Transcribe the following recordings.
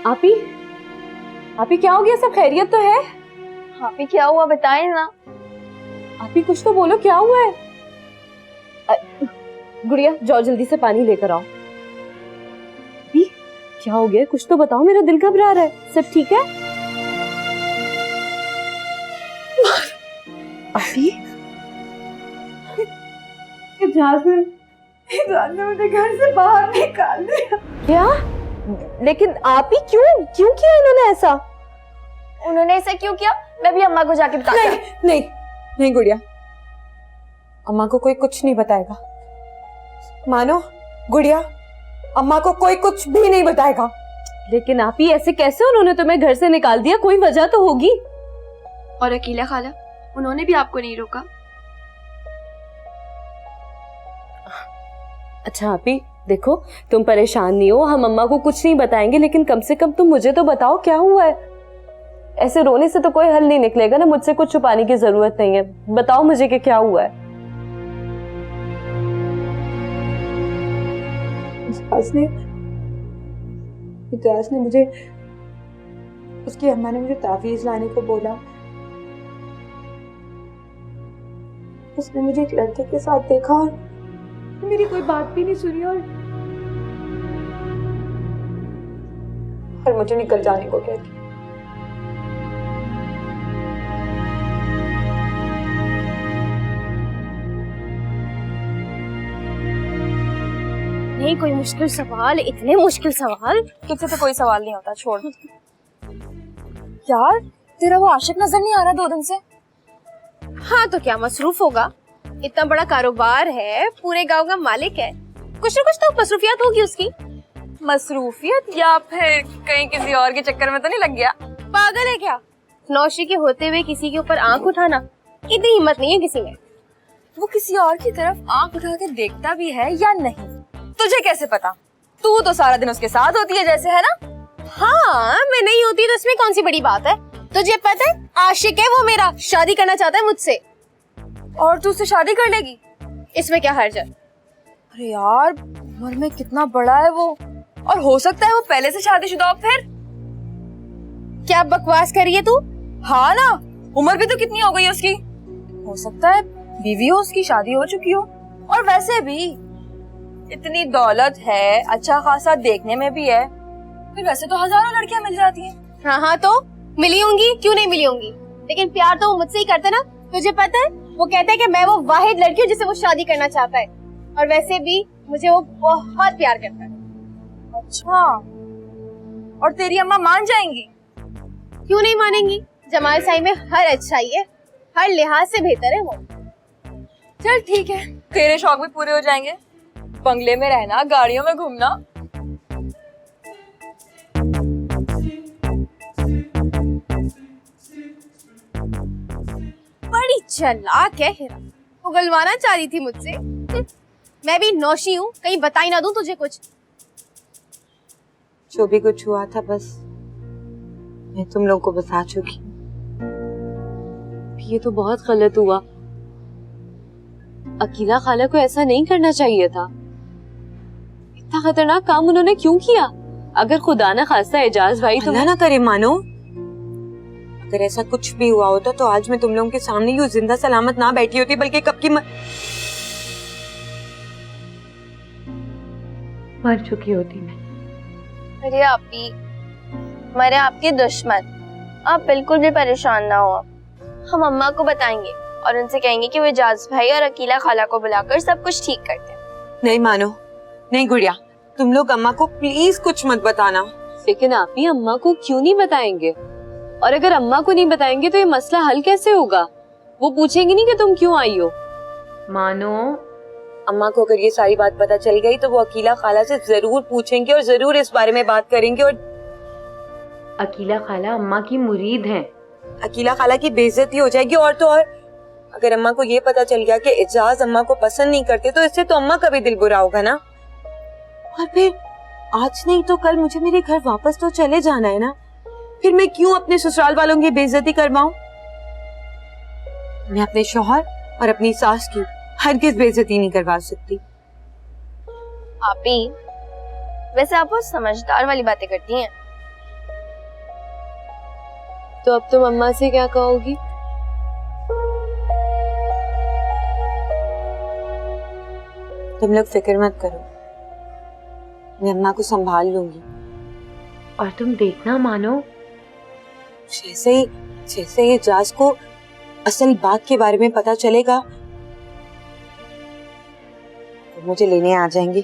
आपी, आपी क्या हो गया? सब खैरियत तो है? आपी क्या हुआ बताएं ना। आपी कुछ तो बोलो, क्या हुआ है? गुड़िया जाओ जल्दी से पानी लेकर आओ। आपी क्या हो गया? कुछ तो बताओ, मेरा दिल घबरा रहा है। सब ठीक है? आपी एजाज ने मुझे घर से बाहर निकाल दिया। क्या? लेकिन आपी क्यों क्यों किया इन्होंने ऐसा? उन्होंने ऐसा क्यों किया? मैं भी अम्मा को जाके बताती हूँ। नहीं नहीं गुड़िया, अम्मा को कोई कुछ नहीं बताएगा। मानो गुड़िया, अम्मा को कोई कुछ भी नहीं बताएगा। लेकिन आपी ऐसे कैसे? उन्होंने तुम्हें घर से निकाल दिया, कोई वजह तो होगी। और अकीला खाला, उन्होंने भी आपको नहीं रोका? अच्छा आपी देखो, तुम परेशान नहीं हो, हम अम्मा को कुछ नहीं बताएंगे, लेकिन कम से कम तुम मुझे तो बताओ क्या हुआ है। ऐसे रोने से तो कोई हल नहीं निकलेगा ना, मुझसे कुछ छुपाने की जरूरत नहीं है। बताओ मुझे कि क्या हुआ है। इजाज ने मुझे, उसकी अम्मा ने मुझे तावीज लाने को बोला। उसने मुझे एक लड़के के साथ देखा और मेरी कोई बात भी नहीं सुनी और मुझे निकल जाने को कहती। नहीं कोई मुश्किल सवाल, इतने मुश्किल सवाल तुझसे तो कोई सवाल नहीं होता, छोड़। यार तेरा वो आशिक नजर नहीं आ रहा 2 दिन से? हाँ तो क्या, मसरूफ होगा, इतना बड़ा कारोबार है, पूरे गांव का मालिक है, कुछ ना कुछ तो मसरूफियत होगी उसकी। मसरूफियत या फिर कहीं किसी और के चक्कर में तो नहीं लग गया? पागल है क्या? नौशी के होते हुए किसी के ऊपर आंख उठाना, इतनी हिम्मत नहीं है किसी में। वो किसी और की तरफ आंख उठा के देखता भी है या नहीं, तुझे कैसे पता? तू तो सारा दिन उसके साथ होती है जैसे, है ना? हाँ मैं नहीं होती तो इसमें कौन सी बड़ी बात है? तुझे पता है आशिक है वो मेरा, शादी करना चाहता है मुझसे। और तू उससे शादी कर लेगी? इसमें क्या हर्ज है? अरे यार उम्र में कितना बड़ा है वो, और हो सकता है वो पहले से शादीशुदा हो। फिर क्या बकवास कर रही है तू? हाँ ना, उम्र भी तो कितनी हो गई है उसकी, हो सकता है बीवी हो उसकी, शादी हो चुकी हो। और वैसे भी इतनी दौलत है, अच्छा खासा देखने में भी है, फिर वैसे तो हजारों लड़कियां मिल जाती हैं। हाँ हाँ तो मिली होंगी, क्यों नहीं मिली होंगी, लेकिन प्यार तो वो मुझसे ही करता ना। तुझे पता है वो कहता है कि मैं वो वाहिद लड़की हूँ जिसे वो शादी करना चाहता है, और वैसे भी मुझे वो बहुत प्यार करता है। अच्छा, और तेरी अम्मा मान जाएंगी? क्यों नहीं मानेंगी, जमाल साई में हर अच्छाई है, हर लिहाज से बेहतर है वो। चल ठीक है, तेरे शौक भी पूरे हो जाएंगे, बंगले में रहना, गाड़ियों में घूमना। बड़ी चालाक है हिरा, उगलवाना चाह रही थी मुझसे। मैं भी नौशी हूँ, कहीं बताई ना दूं तुझे कुछ। जो भी कुछ हुआ था बस मैं तुम लोगों को बता चुकी। ये तो बहुत गलत हुआ, अकीला खाला को ऐसा नहीं करना चाहिए था। इतना खतरनाक काम उन्होंने क्यों किया? अगर खुदा ना खास्ता एजाज भाई अल्लाह ना करे मानो, अगर ऐसा कुछ भी हुआ होता तो आज मैं तुम लोगों के सामने यूं जिंदा सलामत ना बैठी होती, बल्कि कब की मर चुकी होती मैं। अरे आपी, हमारे आपके दुश्मन, आप बिल्कुल भी परेशान ना हो। हम अम्मा को बताएंगे और उनसे कहेंगे कि वो एजाज भाई और अकीला खाला को बुलाकर सब कुछ ठीक करते हैं। नहीं मानो, नहीं गुड़िया, तुम लोग अम्मा को प्लीज कुछ मत बताना। लेकिन आप ही अम्मा को क्यों नहीं बताएंगे? और अगर अम्मा को नहीं बताएंगे तो ये मसला हल कैसे होगा? वो पूछेंगी नहीं कि तुम क्यों आई हो? मानो, अम्मा को अगर ये सारी बात पता चल गई तो वो अकीला खाला से जरूर पूछेंगे और जरूर इस बारे में बात करेंगे। और अकीला खाला अम्मा की मुरीद हैं। अकीला खाला की बेइज्जती हो जाएगी। और तो और अगर अम्मा को ये पता चल गया कि एजाज अम्मा को पसंद नहीं करते तो इससे तो अम्मा का भी दिल बुरा होगा ना। और फिर आज नहीं तो कल मुझे मेरे घर वापस तो चले जाना है ना, फिर मैं क्यों अपने ससुराल वालों की बेइज्जती करवाऊं? मैं अपने शौहर और अपनी सास की हरगिज बेइज्जती नहीं करवा सकती। आपी, वैसे आप बहुत समझदार वाली बातें करती हैं। तो अब तुम अम्मा से क्या कहोगी? तुम लोग फिक्र मत करो, मैं अम्मा को संभाल लूंगी। और तुम देखना मानो, जैसे ही एजाज को असल बात के बारे में पता चलेगा तो मुझे लेने आ जाएंगे।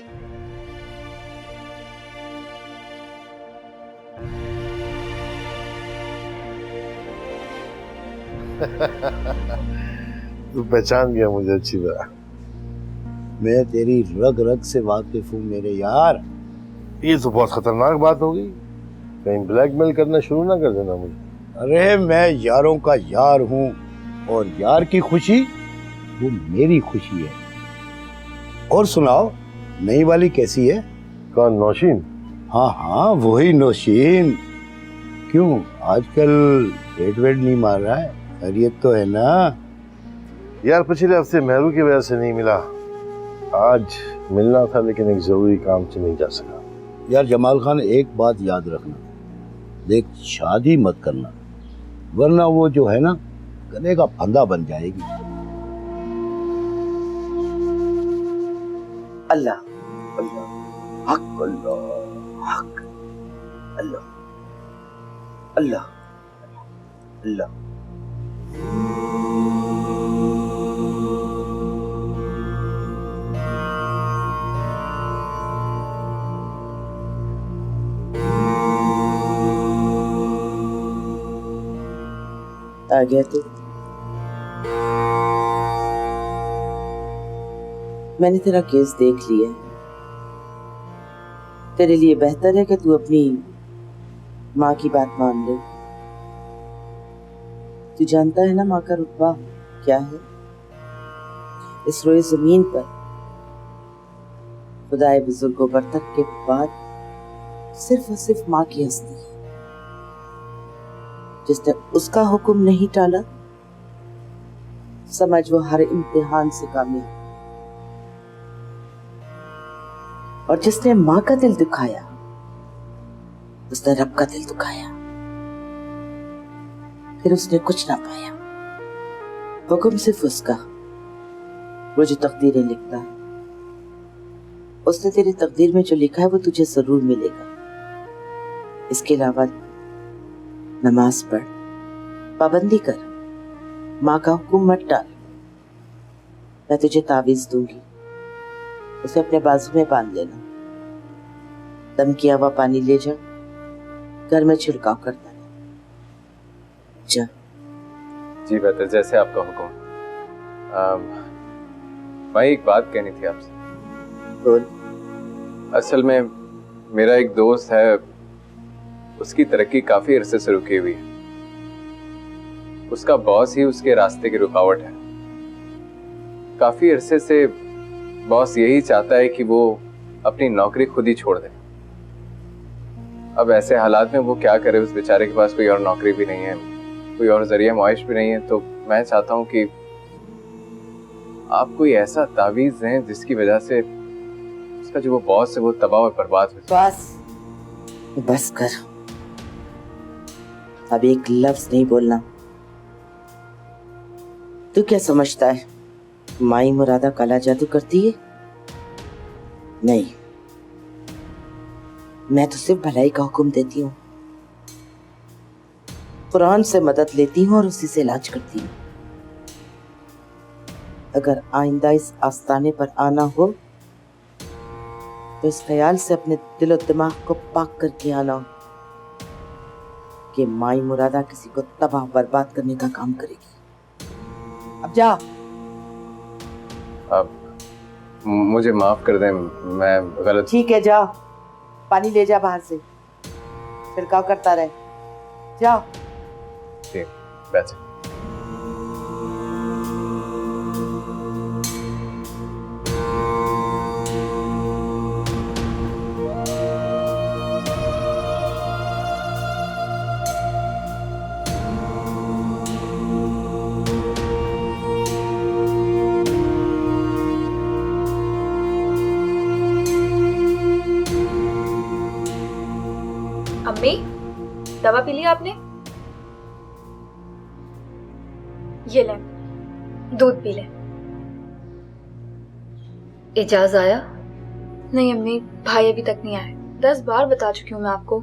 तू पहचान गया मुझे अच्छी तरह। मैं तेरी रग रग से वाकिफ हूँ मेरे यार। ये तो बहुत खतरनाक बात हो गई, कहीं ब्लैकमेल करना शुरू ना कर देना मुझे। अरे मैं यारों का यार हूँ और यार की खुशी वो मेरी खुशी है। और सुनाओ, नई वाली कैसी है? कौन, नौशीन? हाँ हाँ वही नौशीन। क्यों आजकल पेट वेट नहीं मार रहा है? खैरियत तो है ना? यार पिछले हफ्ते मेहरू की वजह से नहीं मिला, आज मिलना था लेकिन एक जरूरी काम से नहीं जा सका। यार जमाल खान, एक बात याद रखना, देख शादी मत करना वरना वो जो है ना गले का फंदा बन जाएगी। अल्लाह अल्लाह हक अल्लाह हक अल्लाह अल्लाह अल्लाह। आ गया तू? मैंने तेरा केस देख लिया है। तेरे लिए बेहतर है कि तू अपनी माँ की बात मान ले। तू जानता है ना माँ का रुतबा क्या है? इस रोए जमीन पर खुदाए बुजुर्गों बरतक के बाद सिर्फ और सिर्फ माँ की हस्ती है। जिसने उसका हुक्म नहीं टाला, समझ वो हर इम्तिहान से कामयाब। और जिसने माँ का दिल दुखाया, उसने रब का दिल दुखाया, फिर उसने कुछ ना पाया। हुक्म सिर्फ उसका, वो जो तकदीरें लिखता है। उसने तेरी तकदीर में जो लिखा है वो तुझे जरूर मिलेगा। इसके अलावा नमाज पढ़, पाबंदी कर, माँ का हुक्म मत टाल। मैं तुझे तावीज दूंगी, उसे अपने बाजू में बांध लेना। दम किया हुआ पानी ले जा, घर में छिड़काव करता है। जा। जी बेहतर, जैसे आपका हुक्म। भाई एक बात कहनी थी आपसे। बोल। असल में मेरा एक दोस्त है, उसकी तरक्की काफी अरसे से रुकी हुई है। उसका बॉस ही उसके रास्ते की रुकावट है। काफी अरसे से बॉस यही चाहता है कि वो अपनी नौकरी खुद ही छोड़ दे। अब ऐसे हालात में वो क्या करे, उस बेचारे के पास कोई और नौकरी भी नहीं है, कोई और जरिया मुआइश भी नहीं है। तो मैं चाहता हूँ कि आप कोई ऐसा तावीज दें जिसकी वजह से उसका जो वो बॉस है वो तबाह और बर्बाद हो जाए। बस कर, अब एक लफ्ज नहीं बोलना। तू क्या समझता है माई मुरादा काला जादू करती है? नहीं, मैं तो सिर्फ भलाई का हुक्म देती हूँ, कुरान से मदद लेती हूँ और उसी से इलाज करती हूँ। अगर आइंदा इस आस्ताने पर आना हो तो इस ख्याल से अपने दिल और दिमाग को पाक करके आना कि माई मुरादा किसी को तबाह बर्बाद करने का काम करेगी। अब जा। अब मुझे माफ कर दें, मैं गलत। ठीक है, जा, पानी ले जा बाहर से, छिड़काव करता रहे। जा। ठीक, बैठे। अम्मी, दवा पी लिया आपने? ये ले, दूध पी ले। एजाज आया? नहीं अम्मी, भाई अभी तक नहीं आए। 10 बार बता चुकी हूँ मैं आपको।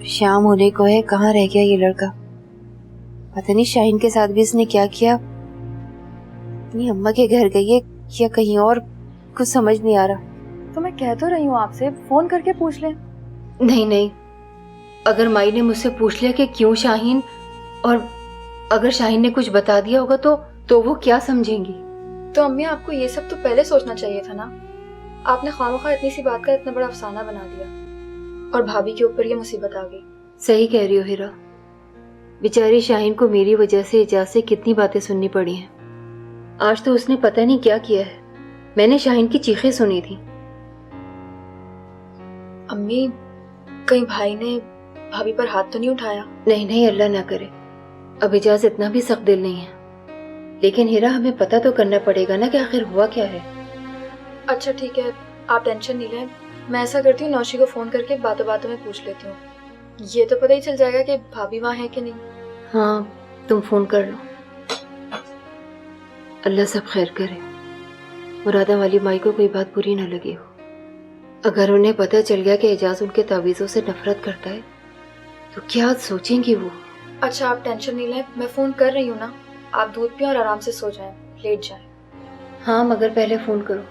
शाम होने को है, कहाँ रह गया ये लड़का? पता नहीं शाहीन के साथ भी इसने क्या किया। अपनी अम्मा के घर गई है या कहीं और, कुछ समझ नहीं आ रहा। तो मैं कह तो रही हूँ आपसे, फोन करके पूछ लें। नहीं नहीं, अगर माई ने मुझसे पूछ लिया कि क्यों शाहीन, और अगर शाहीन ने कुछ बता दिया होगा तो वो क्या समझेंगी? तो अम्मी आपको ये सब तो पहले सोचना चाहिए था ना। आपने खामखा इतनी सी बात का इतना बड़ा अफसाना बना दिया और भाभी के ऊपर ये मुसीबत आ गई। सही कह रही हो हीरा, बेचारी शाहीन को मेरी वजह से एजाज से कितनी बातें सुननी पड़ी हैं। आज तो उसने पता नहीं क्या किया है। मैंने शाहीन की चीखें सुनी थी। अम्मी, कहीं भाई ने भाभी पर हाथ तो नहीं उठाया? नहीं नहीं, अल्लाह ना करे। अब एजाज इतना भी सख्त दिल नहीं है, लेकिन हीरा हमें पता तो करना पड़ेगा ना कि आखिर हुआ क्या है। अच्छा ठीक है, आप टेंशन नहीं लें। मैं ऐसा करती हूँ, नौशी को फोन करके बातों बातों में पूछ लेती हूँ। ये तो पता ही चल जाएगा कि भाभी वहाँ है कि नहीं। हाँ, तुम फोन कर लो। अल्लाह सब खैर करे। मुरादा वाली माई को कोई बात बुरी न लगी हो। अगर उन्हें पता चल गया कि एजाज उनके तावीज़ों से नफरत करता है तो क्या सोचेंगी वो। अच्छा आप टेंशन नहीं लें, मैं फोन कर रही हूँ ना। आप दूध पिए और आराम से सो जाएं, लेट जाएं। हाँ, मगर पहले फोन करो।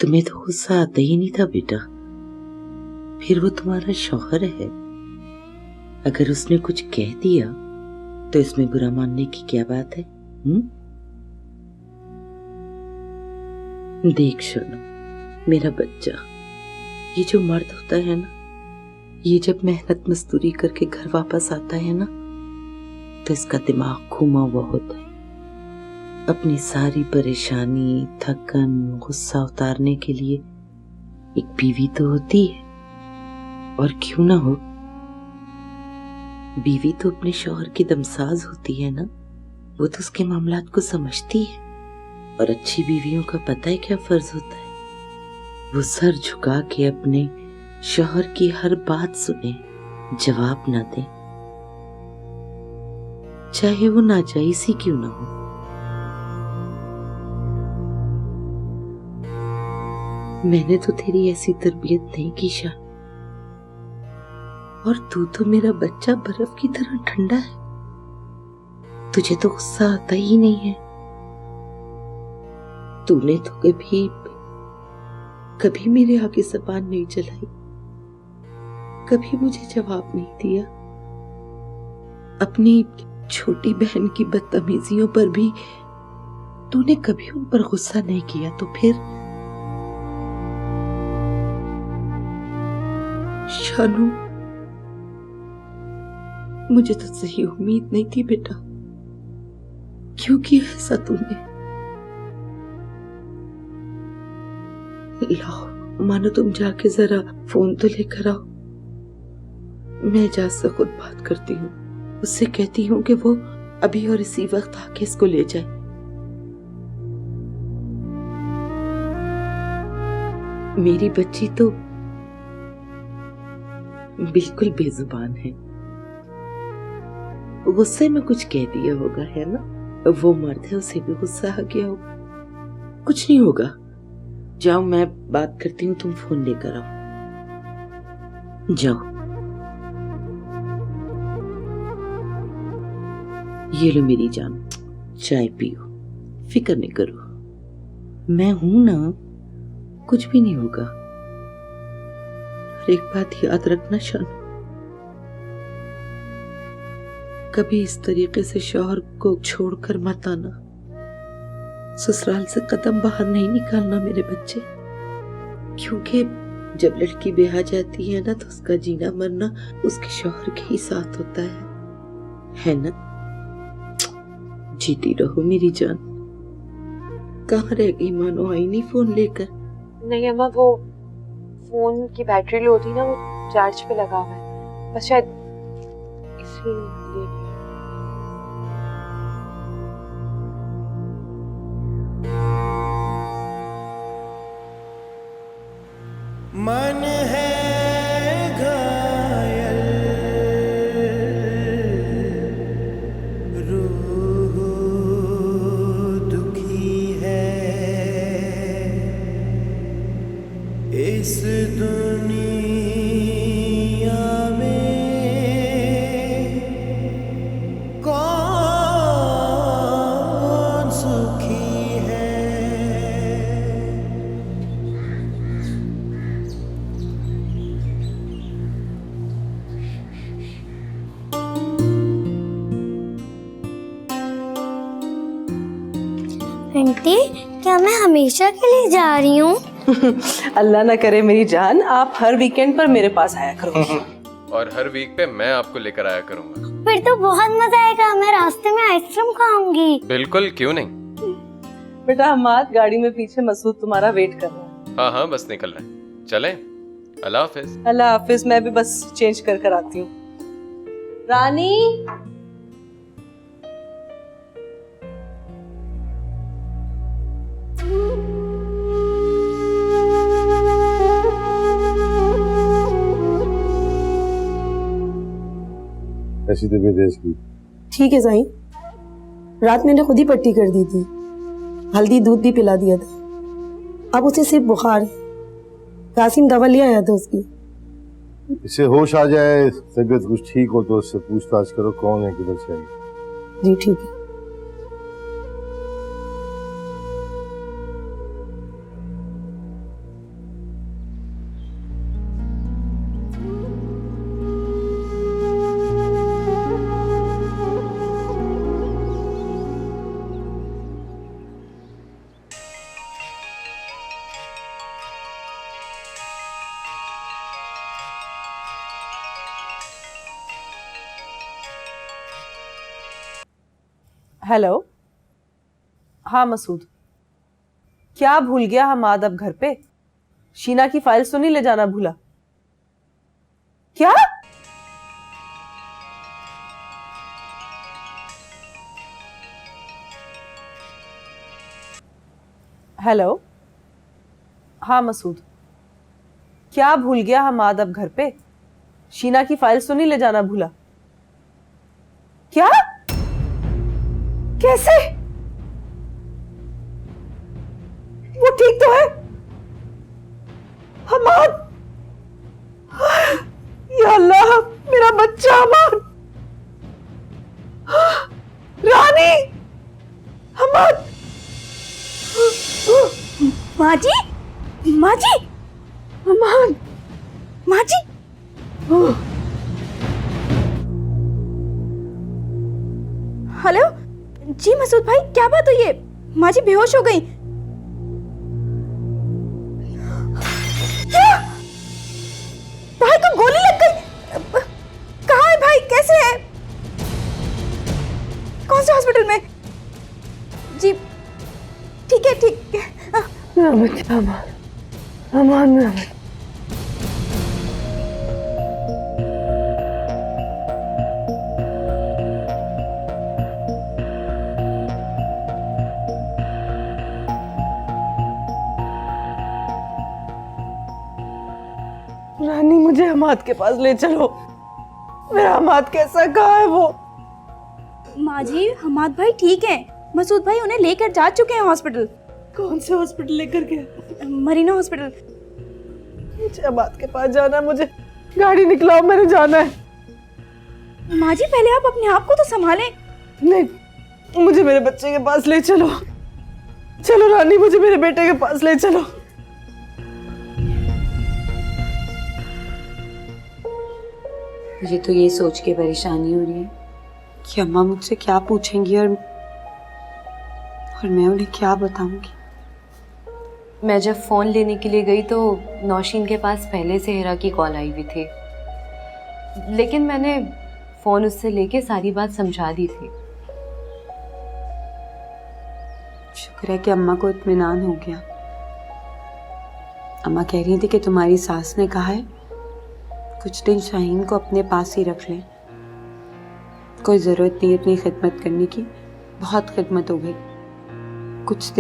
तुम्हें तो गुस्सा आता ही नहीं था बेटा, फिर वो तुम्हारा शौहर है। अगर उसने कुछ कह दिया तो इसमें बुरा मानने की क्या बात है? देख शोनो, मेरा बच्चा, ये जो मर्द होता है ना, ये जब मेहनत मजदूरी करके घर वापस आता है ना, तो इसका दिमाग घूमा हुआ होता है। अपनी सारी परेशानी, थकन, गुस्सा उतारने के लिए एक बीवी तो होती है, और क्यों ना हो, बीवी तो अपने शौहर की दमसाज होती है ना। वो तो उसके मामलात को समझती है, और अच्छी बीवियों का पता है क्या फर्ज होता है? वो सर झुका के अपने शौहर की हर बात सुने, जवाब ना दे, चाहे वो नाजायज ही क्यों ना हो। मैंने तो तेरी ऐसी तरबियत नहीं की शान, और तू तो मेरा बच्चा बर्फ की तरह ठंडा है। तुझे तो गुस्सा आता ही नहीं है। तूने तो कभी मेरे आगे ज़बान नहीं चलाई, कभी मुझे जवाब नहीं दिया। अपनी छोटी बहन की बदतमीजियों पर भी तूने कभी उन पर गुस्सा नहीं किया। तो फिर शानू, मुझे तो सही उम्मीद नहीं थी बेटा, क्यों किया ऐसा तूने? लाओ, मानो तुम जाके जरा फोन तो लेकर आओ। मैं एजाज से खुद बात करती हूँ, उससे कहती हूँ कि वो अभी और इसी वक्त आके इसको ले जाए। मेरी बच्ची तो बिल्कुल बेजुबान है, गुस्से में कुछ कह दिया होगा, है ना? वो मर्द है, उसे भी गुस्सा आ गया होगा। कुछ नहीं होगा, जाओ मैं बात करती हूँ, तुम फोन लेकर आओ, जाओ। ये लो मेरी जान, चाय पियो, फिक्र नहीं करो, मैं हूं ना, कुछ भी नहीं होगा। और एक बात याद रखना शानू, कभी इस तरीके से शौहर को छोड़कर मत आना। ससुराल से कदम बाहर नहीं निकालना मेरे बच्चे, क्योंकि जब लड़की ब्याह जाती है ना, तो उसका जीना मरना उसके शौहर के ही साथ होता है ना? जीती रहो मेरी जान। कहाँ रह गई मानो, आई नहीं फोन लेकर? नहीं अम्मा, वो फोन की बैटरी लो थी ना, वो चार्ज पे लगा हुआ है, बस शायद इसलिए। मन है इस दुनिया में कौन सुखी है। आंटी, क्या मैं हमेशा के लिए जा रही हूँ? अल्लाह ना करे मेरी जान, आप हर वीकेंड पर मेरे पास आया करो। और हर वीक पे मैं आपको लेकर आया करूंगा। फिर तो बहुत मजा आएगा, मैं रास्ते में आइसक्रीम खाऊंगी। बिल्कुल, क्यों नहीं। बेटा हमाद, गाड़ी में पीछे मसूद तुम्हारा वेट कर रहा है। हाँ हाँ, बस निकल रहे हैं, चलें। अल्लाह हाफिज। अल्लाह हाफिज। मैं भी बस चेंज कर आती हूँ। रानी, ऐसी तबीयत है इसकी? ठीक है साईं, रात मैंने खुद ही पट्टी कर दी थी, हल्दी दूध भी पिला दिया था। अब उसे सिर्फ बुखार है। कासिम दवा ले आया था उसकी। इसे होश आ जाए, तबीयत कुछ ठीक हो तो उससे पूछताछ करो कौन है, किधर से आई। जी ठीक है। हेलो। हाँ मसूद, क्या भूल गया हमाद अब घर पे? शीना की फाइल्स तो नहीं ले जाना भूला? क्या? हेलो। हाँ मसूद, क्या भूल गया हमाद अब घर पे? शीना की फाइल्स तो नहीं ले जाना भूला? क्या? कैसे? वो ठीक तो है? हमाद, या अल्लाह, मेरा बच्चा हमाद। रानी, हमाद। माँ जी, माँ जी, हमाद, माँ जी। हेलो जी मसूद भाई, क्या बात हुई है? माँ जी बेहोश हो गई। क्या? भाई को गोली लग गई? कहाँ है भाई, कैसे है? कौन से हॉस्पिटल में? जी ठीक है, ठीक है। मेरा बच्चा हमाद, हमाद मेरा बच्चा। रानी, मुझे हमाद के पास ले चलो। मेरा हमाद कैसा, कहाँ है वो? माँ जी, हमाद भाई ठीक है। मसूद भाई उन्हें लेकर जा चुके हैं हॉस्पिटल। कौन से हॉस्पिटल लेकर गए? मरीना हॉस्पिटल। मुझे हमाद के पास जाना है, मुझे गाड़ी निकलाओ, मैंने जाना है। माँ जी पहले आप अपने आप को तो संभालें। नहीं, मुझे मेरे बच्चे के पास ले चलो। चलो रानी, मुझे मेरे बेटे के पास ले चलो। मुझे तो ये सोच के परेशानी हो रही है कि अम्मा मुझसे क्या पूछेंगी और मैं उन्हें क्या बताऊंगी। मैं जब फ़ोन लेने के लिए गई तो नौशीन के पास पहले से हिरा की कॉल आई हुई थी, लेकिन मैंने फ़ोन उससे लेके सारी बात समझा दी थी। शुक्र है कि अम्मा को इत्मीनान हो गया। अम्मा कह रही थी कि तुम्हारी सास ने कहा है कुछ दिन शाहीन को अपने पास ही रख लें, कोई ज़रूरत नहीं इतनी खिदमत करने की, बहुत खिदमत हो गई, कुछ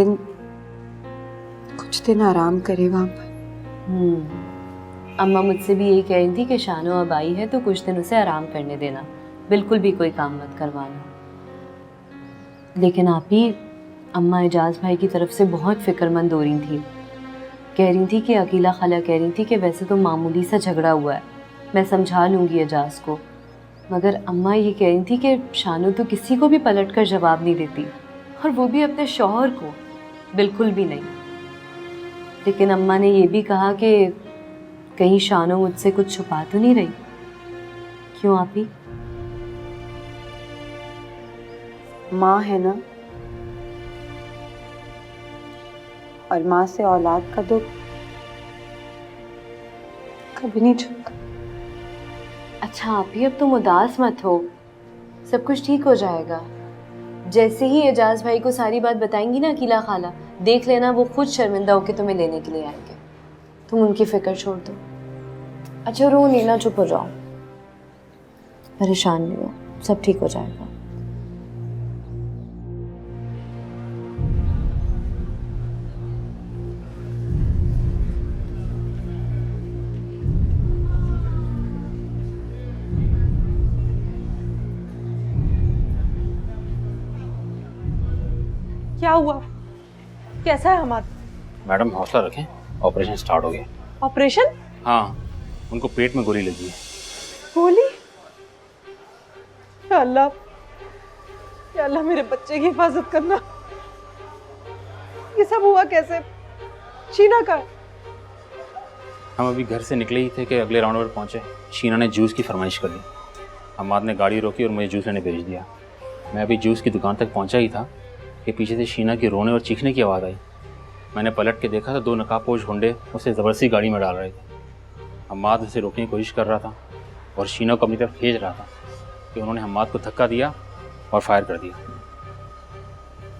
दिन आराम करे वहाँ पर। अम्मा मुझसे भी यही कह रही थी कि शानो अब आई है तो कुछ दिन उसे आराम करने देना, बिल्कुल भी कोई काम मत करवाना। लेकिन आप ही, अम्मा एजाज भाई की तरफ से बहुत फिक्रमंद हो रही थी कह रही थी कि अकीला खाला कह रही थी कि वैसे तो मामूली सा झगड़ा हुआ है, मैं समझा लूँगी एजाज को, मगर अम्मा ये कह रही थी कि शानू तो किसी को भी पलट कर जवाब नहीं देती, और वो भी अपने शौहर को बिल्कुल भी नहीं। लेकिन अम्मा ने ये भी कहा कि कहीं शानू मुझसे कुछ छुपा तो नहीं रही। क्यों आपी? माँ है ना, और माँ से औलाद का दुख कभी नहीं छूटा। अच्छा आपी, अब तुम उदास मत हो, सब कुछ ठीक हो जाएगा। जैसे ही एजाज भाई को सारी बात बताएंगी ना अकीला खाला, देख लेना वो खुद शर्मिंदा होकर तुम्हें लेने के लिए आएंगे। तुम उनकी फिक्र छोड़ दो। अच्छा रो नहीं ना, चुप हो जाओ, परेशान नहीं हो, सब ठीक हो जाएगा। क्या हुआ? कैसा है हमारा? मैडम हौसला रखें, ऑपरेशन स्टार्ट हो गया। ऑपरेशन? हाँ, उनको पेट में गोली लगी है। गोली? या अल्लाह, या अल्लाह मेरे बच्चे की हिफाजत करना। ये सब हुआ कैसे? शीना का? हम अभी घर से निकले ही थे कि अगले राउंड पर पहुंचे। शीना ने जूस की फरमाइश कर दी। हमाद ने गाड़ी रोकी और मुझे जूस लेने भेज दिया। मैं अभी जूस की दुकान तक पहुंचा ही था कि पीछे से शीना की रोने और चीखने की आवाज़ आई। मैंने पलट के देखा तो 2 नकाबपोश गुंडे उसे ज़बरदस्ती गाड़ी में डाल रहे थे। हमाद उसे रोकने की कोशिश कर रहा था और शीना को अपनी तरफ खींच रहा था कि उन्होंने हमाद को धक्का दिया और फायर कर दिया,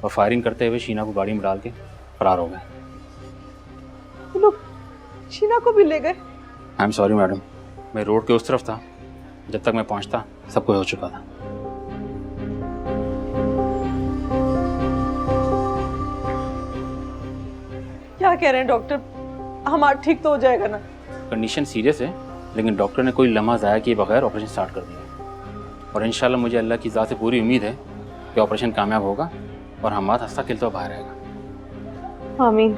और फायरिंग करते हुए शीना को गाड़ी में डाल के फरार हो गए। वो लोग शीना को भी ले गए? आई एम सॉरी मैडम, मैं रोड के उस तरफ था, जब तक मैं पहुंचता सब कुछ हो चुका था। क्या कह रहे हैं डॉक्टर? हमारा ठीक तो हो जाएगा ना? कंडीशन सीरियस है, लेकिन डॉक्टर ने कोई लम्हा ज़ाया किए बगैर ऑपरेशन स्टार्ट कर दिया, और इंशाल्लाह मुझे अल्लाह की ज़ात से पूरी उम्मीद है कि ऑपरेशन कामयाब होगा और हमाद हंसता खिलता बाहर आएगा। आमीन।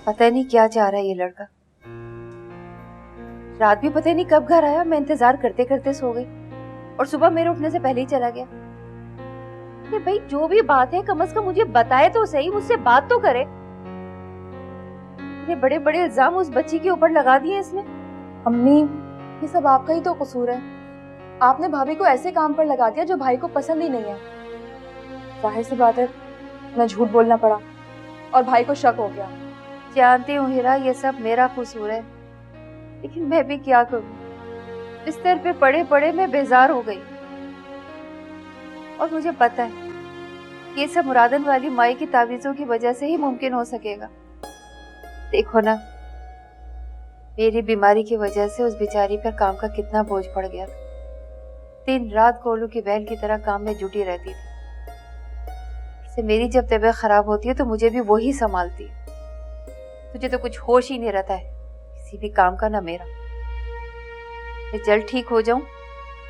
पता नहीं क्या चाह रहा है ये लड़का। रात भी पता नहीं कब घर आया, मैं इंतजार करते करते सो गई, और सुबह मेरे उठने से पहले ही चला गया। ये भाई जो भी बात है कम से कम मुझे बताए तो सही, मुझसे बात तो करे। ये बड़े बड़े इल्जाम उस बच्ची के ऊपर लगा दिए इसने। अम्मी, ये सब आपका ही तो कसूर है। आपने भाभी को ऐसे काम पर लगा दिया जो भाई को पसंद ही नहीं है। जाहिर सी बात है, मैं झूठ बोलना पड़ा और भाई को शक हो गया। जानती हूँ हीरा, ये सब मेरा कसूर है, लेकिन मैं भी क्या करूँ। बिस्तर पे पड़े पड़े मैं बेजार हो गई, और मुझे पता है ये सब मुरादन वाली माई की तावीज़ों की वजह से ही मुमकिन हो सकेगा। देखो ना, मेरी बीमारी की वजह से उस बेचारी पर काम का कितना बोझ पड़ गया था। दिन रात कोलू की बैल की तरह काम में जुटी रहती थी। से मेरी जब तबीयत खराब होती है तो मुझे भी वही संभालती है। तुझे तो कुछ होश ही नहीं रहता है किसी भी काम का, ना मेरा। मैं जल्द ठीक हो जाऊं,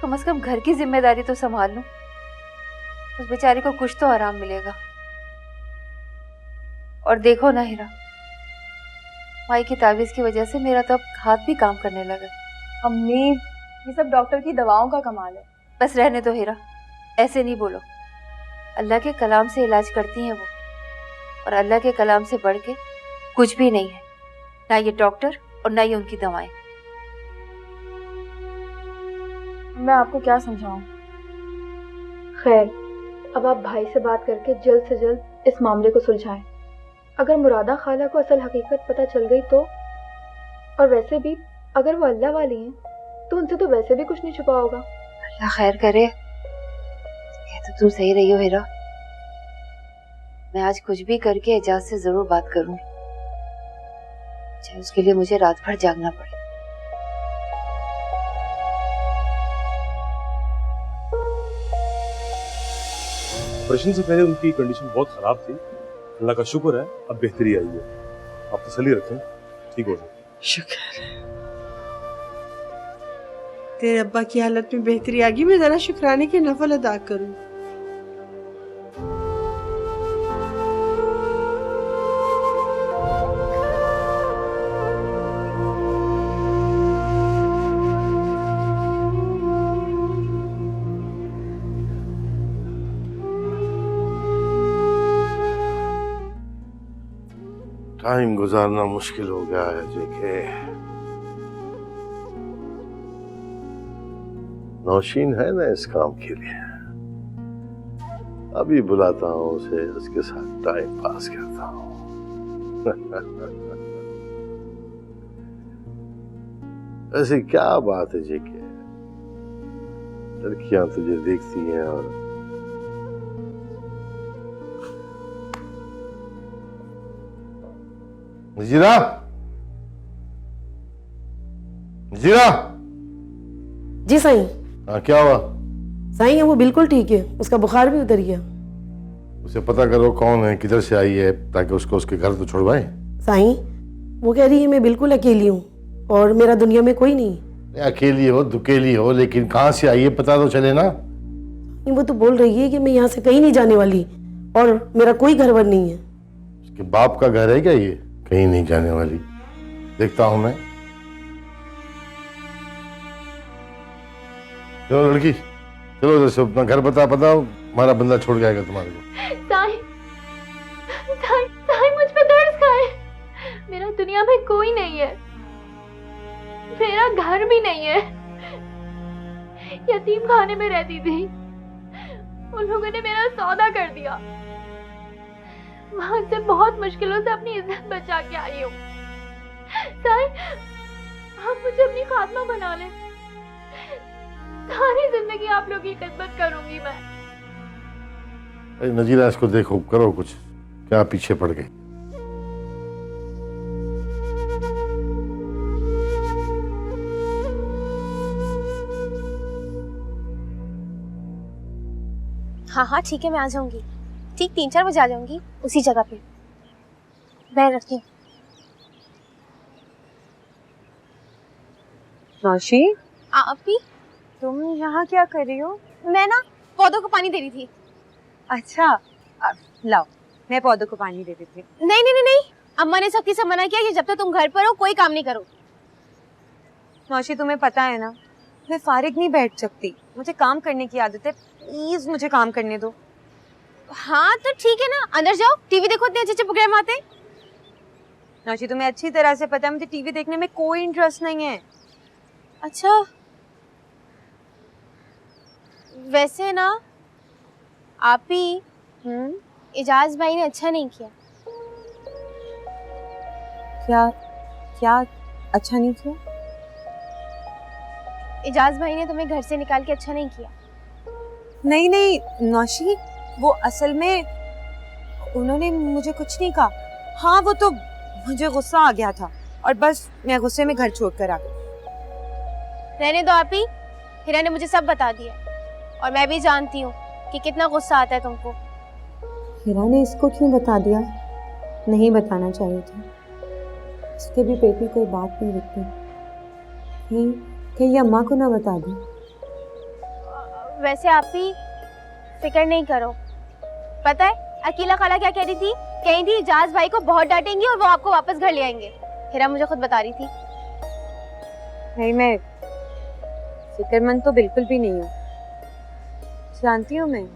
कम से कम घर की जिम्मेदारी तो संभाल लूं, उस बेचारी को कुछ तो आराम मिलेगा। और देखो ना हीरा, माई की ताबीज की वजह से मेरा तो अब हाथ भी काम करने लगा। अम्मी, ये सब डॉक्टर की दवाओं का कमाल है। बस रहने दो हीरा, ऐसे नहीं बोलो। अल्लाह के कलाम से इलाज करती हैं वो, और अल्लाह के कलाम से बढ़ के कुछ भी नहीं है, ना ये डॉक्टर और ना ये उनकी दवाएं। मैं आपको क्या समझाऊं? खैर, अब आप भाई से बात करके जल्द से जल्द इस मामले को सुलझाएं। अगर मुरादा खाला को असल हकीकत पता चल गई तो, और वैसे भी अगर वो अल्लाह वाली हैं तो उनसे तो वैसे भी कुछ नहीं छुपा होगा। अल्लाह खैर करे। ये तो तुम सही रही हो हीरा, मैं आज कुछ भी करके एजाज से जरूर बात करूंगी, चाहे उसके लिए मुझे रात भर जागना पड़े। ऑपरेशन से पहले उनकी कंडीशन बहुत खराब थी, अल्लाह का शुक्र है अब बेहतरी आई है। आप तसल्ली रखें, ठीक हो जाए। शुक्र है तेरे अब्बा की हालत में बेहतरी आ गई। मैं जरा शुक्राने के नफल अदा करूं। टाइम गुजारना मुश्किल हो गया है जेके। नौशीन है ना इस काम के लिए। अभी बुलाता हूँ उसे, उसके साथ टाइम पास करता हूँ। ऐसी क्या बात है जेके, लड़कियां तुझे देखती हैं और नजीरा, नजीरा। जी साईं। हाँ क्या हुआ? साईं वो बिल्कुल ठीक है, उसका बुखार भी उतर गया। उसे पता करो कौन है, किधर से आई है, ताकि उसको उसके घर तो छुड़वाएं। साईं वो कह रही है मैं बिल्कुल अकेली हूँ और मेरा दुनिया में कोई नहीं। अकेली हो दुकेली हो, लेकिन कहाँ से आई है पता तो चले ना। वो तो बोल रही है कि मैं यहाँ से कहीं नहीं जाने वाली और मेरा कोई घर वर नहीं है। उसके बाप का घर है क्या ये? कहीं नहीं जाने वाली। देखता हूं मैं। चलो लड़की, चलो इधर से अपना घर बताओ, हमारा बंदा छोड़ जाएगा तुम्हारे को। साईं, साईं मुझ पे तरस खाए। मेरा दुनिया में कोई नहीं है, मेरा घर भी नहीं है। यतीम खाने में रहती थी, उन लोगों ने मेरा सौदा कर दिया। वहां से बहुत मुश्किलों से अपनी इज्जत बचा के आई हूँ। साईं, आप मुझे अपनी खात्मा बना लें। सारी जिंदगी आप लोग की खिदमत करूंगी मैं। नजीरा इसको देखो, करो कुछ, क्या पीछे पड़ गई। हाँ हाँ ठीक है, मैं आ जाऊंगी। ठीक 3-4 बजे आ जाऊंगी उसी जगह पे। मैं रखती हूँ। नौशी, आप भी? तुम यहाँ क्या कर रही हो? मैं ना पौधों को पानी दे रही थी। अच्छा, लाओ मैं पौधों को पानी दे देती हूँ। नहीं नहीं नहीं नहीं, अम्मा ने सख्ती से मना किया कि जब तक तुम घर पर हो कोई काम नहीं करो। नौशी तुम्हें पता है ना, मैं फारिग नहीं बैठ सकती, मुझे काम करने की आदत है। प्लीज मुझे काम करने दो। हाँ तो ठीक है ना, अंदर जाओ, टीवी देखो, इतने अच्छे प्रोग्राम आते हैं। नौशी तुम्हें अच्छी तरह से पता है मुझे टीवी देखने में कोई इंटरेस्ट नहीं है। अच्छा, वैसे ना आप ही इजाज भाई ने अच्छा नहीं किया। क्या क्या अच्छा नहीं किया? इजाज भाई ने तुम्हें घर से निकाल के अच्छा नहीं किया। नहीं नहीं नौशी, वो असल में उन्होंने मुझे कुछ नहीं कहा। हाँ वो तो मुझे गुस्सा आ गया था और बस मैं गुस्से में घर छोड़कर आ गई। रहने दो आप ही, हिरा ने मुझे सब बता दिया और मैं भी जानती हूँ कि कितना गुस्सा आता है तुमको। हिरा ने इसको क्यों बता दिया? नहीं बताना चाहिए था। उसके भी पेट में कोई बात नहीं रुकती। कहीं अम्मा को ना बता दूं। वैसे आप ही फिक्र नहीं करो। पता है अकीला खाला क्या कह रही थी? कहीं थी इजाज भाई को बहुत डांटेंगी और वो आपको वापस घर ले आएंगे। हिरा मुझे खुद बता रही थी। नहीं, मैं फिक्रमंद तो बिल्कुल भी नहीं हूँ। जानती हूँ मैं,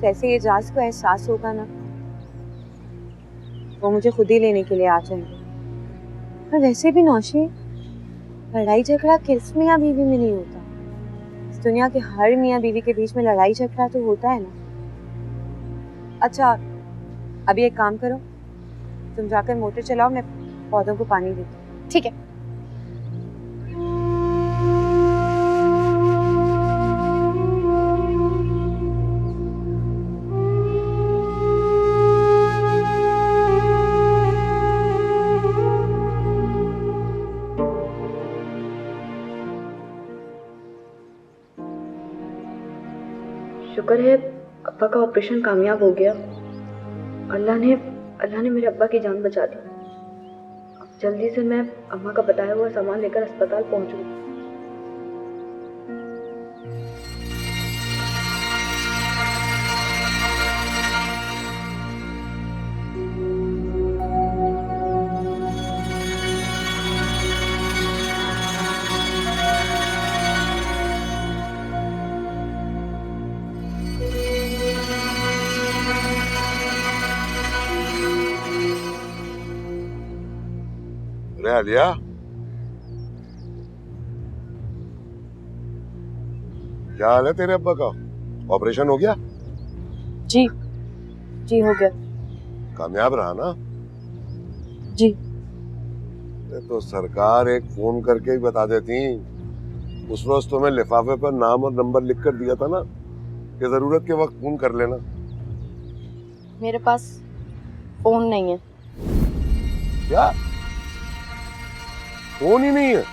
जैसे इजाज को एहसास होगा ना, वो मुझे खुद ही लेने के लिए आ जाएंगे। पर वैसे भी नौशी, लड़ाई झगड़ा किस मियाँ बीवी में नहीं होता? इस दुनिया के हर मियाँ बीवी के बीच में लड़ाई झगड़ा तो होता है ना। अच्छा, अभी एक काम करो, तुम जाकर मोटर चलाओ, मैं पौधों को पानी देती हूँ। ठीक है। शुक्र है अब्बा का ऑपरेशन कामयाब हो गया। अल्लाह ने मेरे अब्बा की जान बचा दी। अब जल्दी से मैं अम्मा का बताया हुआ सामान लेकर अस्पताल पहुंचूंगी। अरे आलिया, क्या हाल है तेरे अब्बा का? ऑपरेशन हो गया? जी जी हो गया। कामयाब रहा ना? जी। तो सरकार एक फोन करके ही बता देती। उस रोज तुम्हें लिफाफे पर नाम और नंबर लिख कर दिया था ना कि जरूरत के वक्त फोन कर लेना। मेरे पास फोन नहीं है। क्या? फोन ही नहीं है?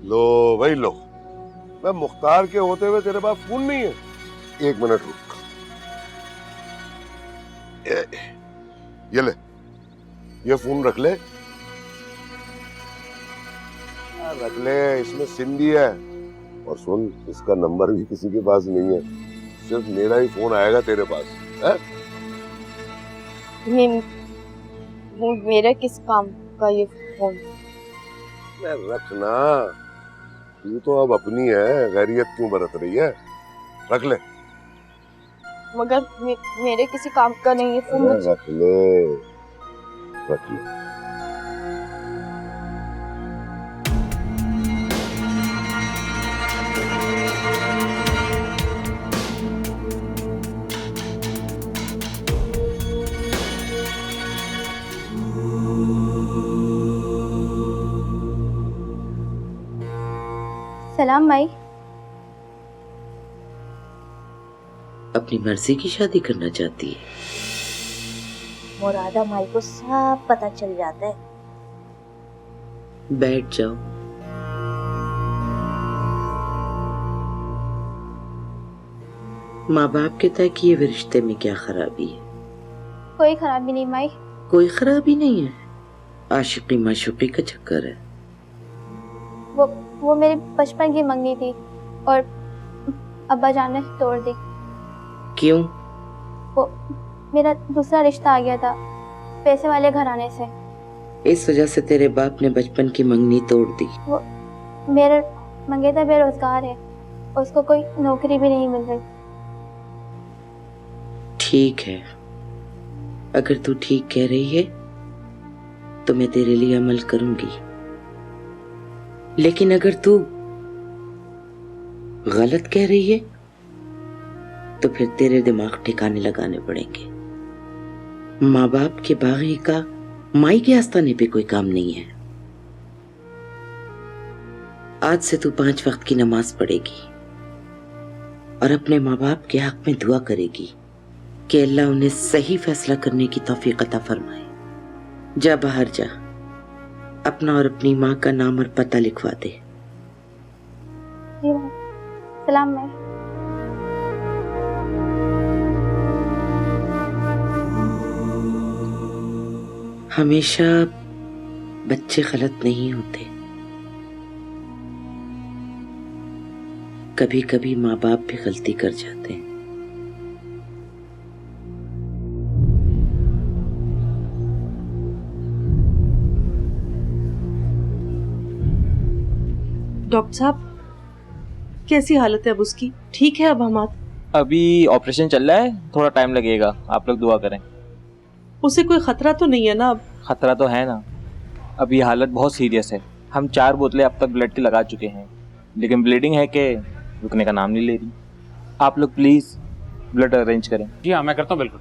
लो भाई लो, मैं मुख्तार के होते हुए तेरे पास फोन नहीं है? एक मिनट रुक, ये ले, ये फोन रख ले। रख ले, इसमें सिम भी है। और सुन, इसका नंबर भी किसी के पास नहीं है, सिर्फ मेरा ही फोन आएगा तेरे पास है? मेरे किस काम का ये फोन? रखना, तू तो अब अपनी है, गैरियत क्यों बरत रही है? रख ले। मगर मेरे किसी काम का नहीं है फोन। रख ले, रख ले। सलाम माई। अपनी मर्जी की शादी करना चाहती है? मुरादा माई को सब पता चल जाता है। बैठ जाओ। माँ बाप के तय किए हुए रिश्ते में क्या खराबी है? कोई खराबी नहीं माई। कोई खराबी नहीं है, आशिकी माशुकी का चक्कर है। वो मेरी बचपन की मंगनी थी और अब्बा जान ने तोड़ दी। क्यों? वो मेरा दूसरा रिश्ता आ गया था पैसे वाले घराने से। इस वजह से तेरे बाप ने बचपन की मंगनी तोड़ दी। वो मेरे मंगेतर बेरोजगार है, उसको कोई नौकरी भी नहीं मिल रही। ठीक है, अगर तू ठीक कह रही है तो मैं तेरे लिए अमल करूंगी, लेकिन अगर तू गलत कह रही है तो फिर तेरे दिमाग ठिकाने लगाने पड़ेंगे। माँ बाप के बागी का माई के आस्थाने पे कोई काम नहीं है। आज से तू 5 वक्त की नमाज पढ़ेगी और अपने माँ बाप के हक में दुआ करेगी कि अल्लाह उन्हें सही फैसला करने की तौफीक अता फरमाए। जा बाहर जा, अपना और अपनी माँ का नाम और पता लिखवा दे। सलाम माई। हमेशा बच्चे गलत नहीं होते, कभी कभी माँ बाप भी गलती कर जाते हैं। डॉक्टर साहब, कैसी हालत है अब उसकी? ठीक है अब हमाद? अभी ऑपरेशन चल रहा है, थोड़ा टाइम लगेगा, आप लोग दुआ करें। उसे कोई खतरा तो नहीं है ना? अब खतरा तो है ना, अभी हालत बहुत सीरियस है। हम 4 बोतलें अब तक ब्लड की लगा चुके हैं, लेकिन ब्लीडिंग है कि रुकने का नाम नहीं ले रही। आप लोग प्लीज़ ब्लड अरेंज करें। जी हाँ, मैं करता हूँ, बिल्कुल।